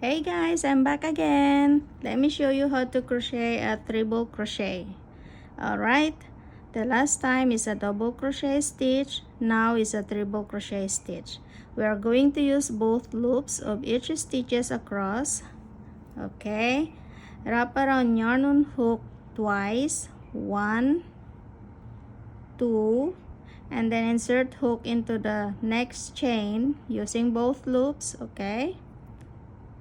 Hey guys, I'm back again. Let me show you how to crochet a treble crochet. Alright, the last time is a double crochet stitch, now is a treble crochet stitch. We are going to use both loops of each stitches across. Okay, wrap around yarn on hook twice, 1, 2, and then insert hook into the next chain using both loops. Okay,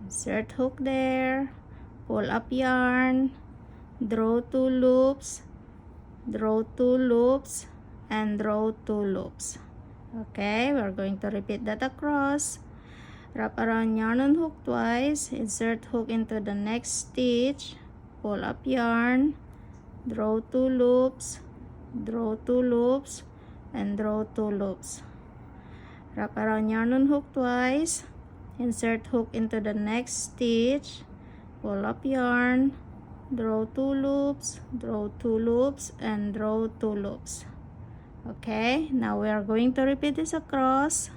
insert hook there, pull up yarn, draw 2 loops, draw 2 loops, and draw 2 loops. Okay, we're going to repeat that across. Wrap around yarn on hook twice, insert hook into the next stitch, pull up yarn, draw 2 loops, draw 2 loops, and draw 2 loops. Wrap around yarn on hook twice, insert hook into the next stitch, pull up yarn, draw 2 loops, draw 2 loops, and draw 2 loops. Okay, now we are going to repeat this across.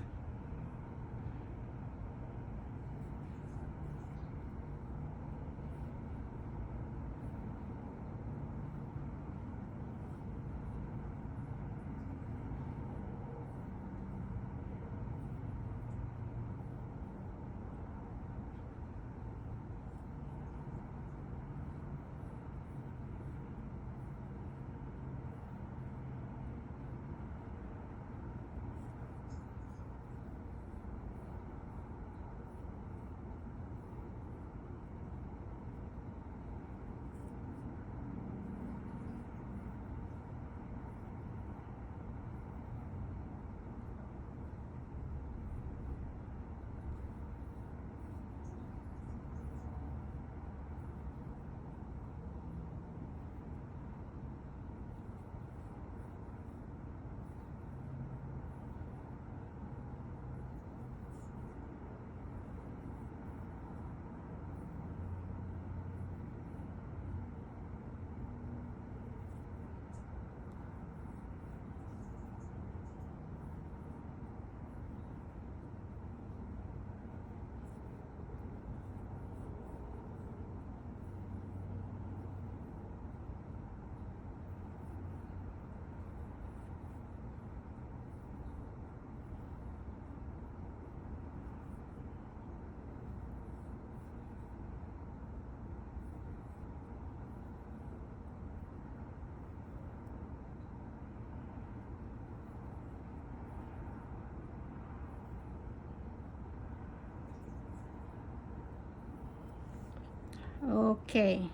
Okay.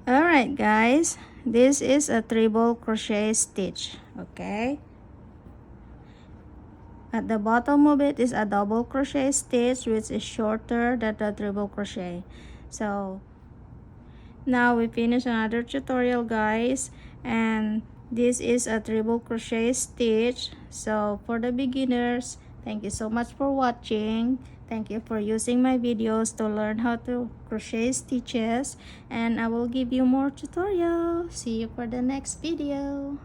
Alright guys, this is a treble crochet stitch. Okay. At the bottom of it is a double crochet stitch, which is shorter than the treble crochet. So now we finish another tutorial guys, and this is a treble crochet stitch. So for the beginners, thank you so much for watching. Thank you for using my videos to learn how to crochet stitches, and I will give you more tutorials. See you for the next video.